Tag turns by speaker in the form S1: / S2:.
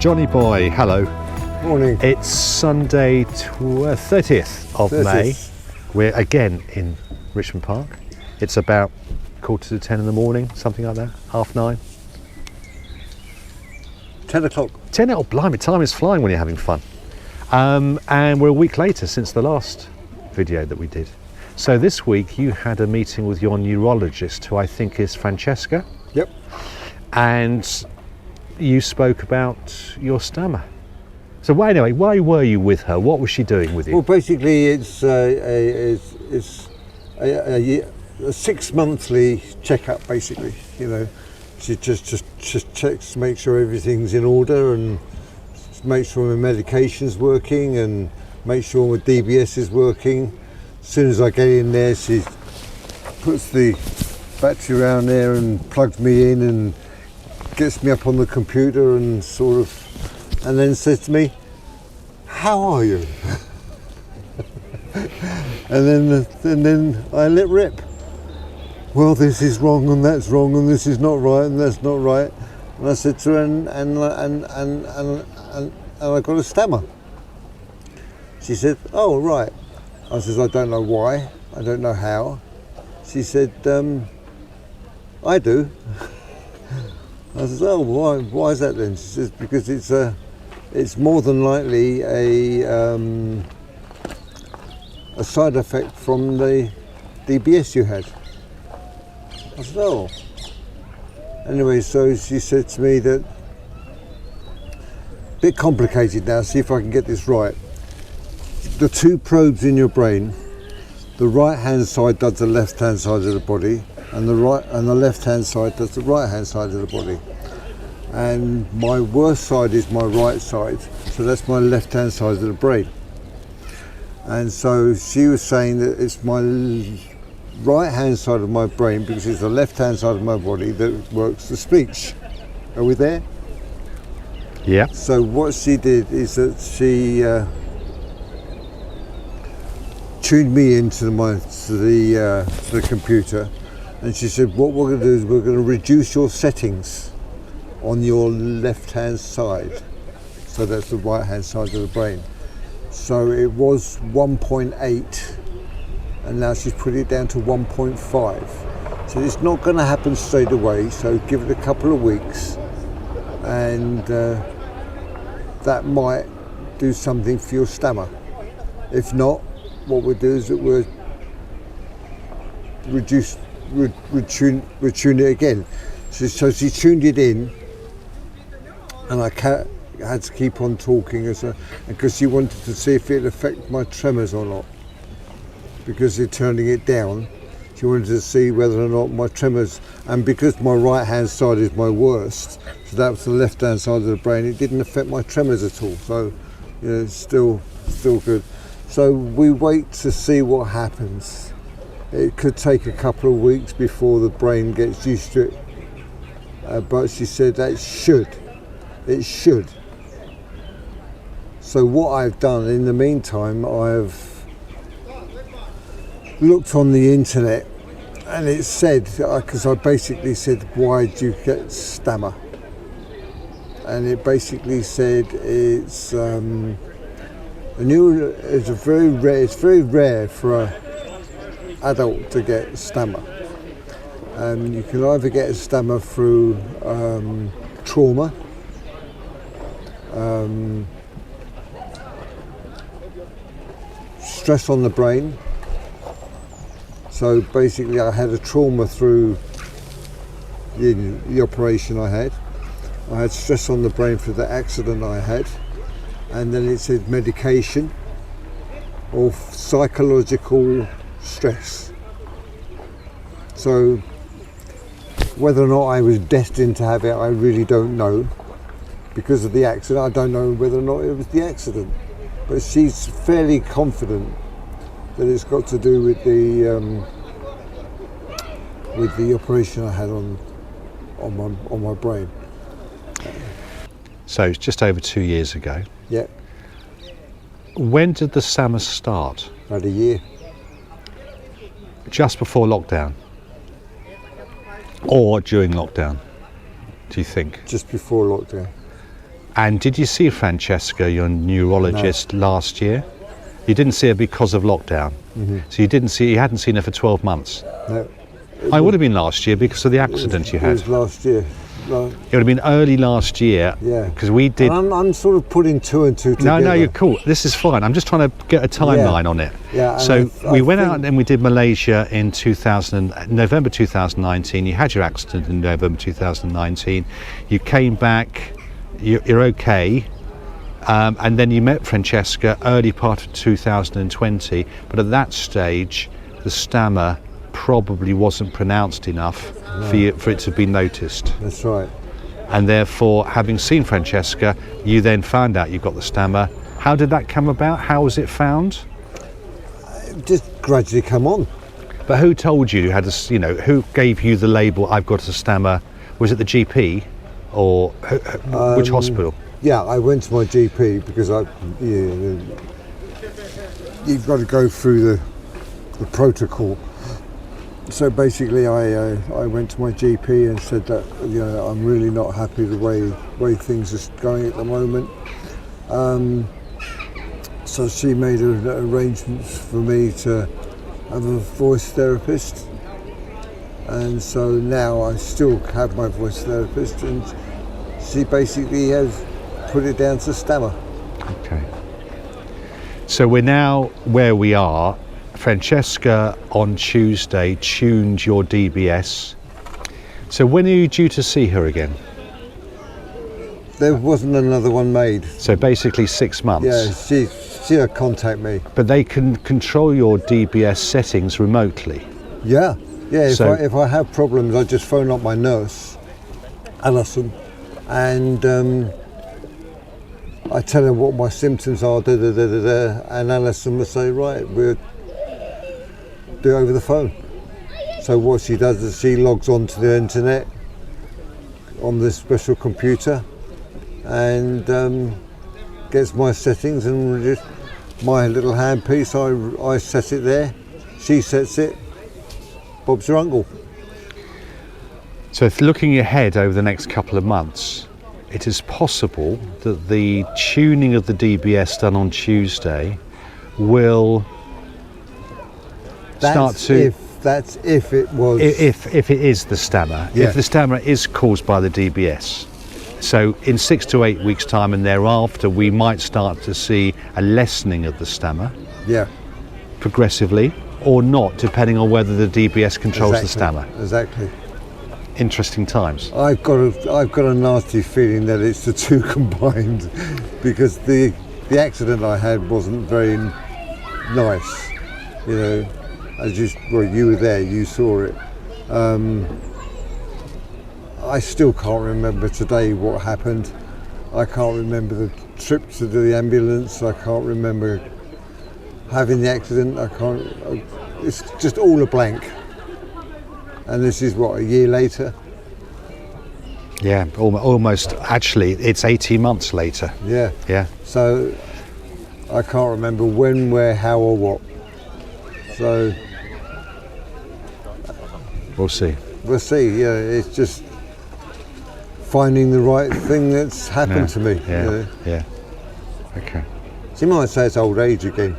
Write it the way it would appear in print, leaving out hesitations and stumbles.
S1: Johnny boy, hello.
S2: Morning.
S1: It's Sunday 30th of May. We're again in Richmond Park. It's about 9:45 in the morning, something like that, 9:30.
S2: 10 o'clock.
S1: 10, oh blimey, time is flying when you're having fun. And we're a week later since the last video that we did. So this week you had a meeting with your neurologist, who I think is Francesca.
S2: Yep.
S1: And you spoke about your stammer. So why were you with her? What was she doing with you?
S2: Well, basically, it's a 6-monthly checkup. Basically, you know, she just checks to make sure everything's in order and make sure my medication's working and make sure my DBS is working. As soon as I get in there, she puts the battery around there and plugs me in and gets me up on the computer and and then says to me, "How are you?" and then I let rip. Well, this is wrong and that's wrong and this is not right and that's not right. And I said to her, and I got a stammer. She said, "Oh, right." I said, "I don't know why, I don't know how." She said, "I do." I said, "Oh, why is that then?" She says, "Because it's more than likely a side effect from the DBS you had." I said, "Oh." Anyway, so she said to me that, a bit complicated now, see if I can get this right. The two probes in your brain, the right hand side does the left hand side of the body, and the left hand side does the right hand side of the body. And my worst side is my right side, so that's my left hand side of the brain. And so she was saying that it's my right hand side of my brain, because it's the left hand side of my body that works the speech. Are we there?
S1: Yeah.
S2: So what she did is that she tuned me into the computer, and she said, "What we're going to do is we're going to reduce your settings on your left hand side." So that's the right hand side of the brain. So it was 1.8, and now she's put it down to 1.5. So it's not going to happen straight away, so give it a couple of weeks, and that might do something for your stammer. If not, what we'll do is that we'll retune it again. So she tuned it in, and I had to keep on talking because she wanted to see if it affected my tremors or not. Because they're turning it down, she wanted to see whether or not my tremors, and because my right hand side is my worst, so that was the left hand side of the brain, it didn't affect my tremors at all. So, you know, it's still good. So we wait to see what happens. It could take a couple of weeks before the brain gets used to it, but she said that it should. So what I've done in the meantime, I've looked on the internet, and it said, because I basically said, "Why do you get stammer?" And it basically said it's very rare for an adult to get stammer. You can either get a stammer through trauma, stress on the brain. So basically I had a trauma through the operation I had. I had stress on the brain through the accident I had. And then it said medication or psychological stress. So whether or not I was destined to have it, I really don't know. Because of the accident, I don't know whether or not it was the accident. But she's fairly confident that it's got to do with the operation I had on my brain.
S1: So it's just over 2 years ago.
S2: Yeah.
S1: When did the stammer start?
S2: About a year.
S1: Just before lockdown? Or during lockdown, do you think?
S2: Just before lockdown.
S1: And did you see Francesca, your neurologist, last year? You didn't see her because of lockdown. So you hadn't seen her for 12 months.
S2: No.
S1: I would have been last year because of the accident you had.
S2: It was last year.
S1: It would have been early last year.
S2: Yeah.
S1: Because we did.
S2: And I'm sort of putting two and two together.
S1: No, you're cool. This is fine. I'm just trying to get a timeline on it.
S2: Yeah.
S1: So we went
S2: think
S1: out and we did Malaysia in November 2019. You had your accident in November 2019. You came back. You're okay. And then you met Francesca early part of 2020. But at that stage, the stammer probably wasn't pronounced enough for it to be noticed.
S2: That's right.
S1: And therefore, having seen Francesca, you then found out you've got the stammer. How did that come about? How was it found?
S2: It just gradually come on.
S1: But who told you had this? Who gave you the label? I've got a stammer. Was it the GP, or which hospital?
S2: Yeah, I went to my GP because you've got to go through the protocol. So basically, I went to my GP and said that I'm really not happy the way things are going at the moment. So she made arrangements for me to have a voice therapist, and so now I still have my voice therapist, and she basically has put it down to stammer.
S1: Okay. So we're now where we are. Francesca on Tuesday tuned your DBS. So when are you due to see her again?
S2: There wasn't another one made.
S1: So basically 6 months.
S2: Yeah, she'll contact me.
S1: But they can control your DBS settings remotely.
S2: Yeah.
S1: So-
S2: If I have problems, I just phone up my nurse, Alison, and I tell her what my symptoms are, and Alison will say, right, we'll do it over the phone. So what she does is she logs on to the internet on this special computer and gets my settings, and just my little handpiece, I set it there, she sets it, Bob's your uncle.
S1: So if looking ahead over the next couple of months, it is possible that the tuning of the DBS done on Tuesday will start to...
S2: That's if it was...
S1: If it is the stammer.
S2: Yeah.
S1: If the stammer is caused by the DBS. So in 6 to 8 weeks' time and thereafter, we might start to see a lessening of the stammer.
S2: Yeah.
S1: Progressively, or not, depending on whether the DBS controls the stammer.
S2: Exactly.
S1: Interesting times.
S2: I've got a nasty feeling that it's the two combined, because the accident I had wasn't very nice. You were there, you saw it. I still can't remember today what happened. I can't remember the trip to the ambulance. I can't remember having the accident. It's just all a blank. And this is what, a year later?
S1: Yeah, almost. Actually, it's 18 months later.
S2: Yeah.
S1: Yeah.
S2: So I can't remember when, where, how, or what. So
S1: We'll see.
S2: we'll see. Yeah, it's just finding the right thing that's happened to me.
S1: Yeah. Yeah. Okay.
S2: So you might say it's old age again.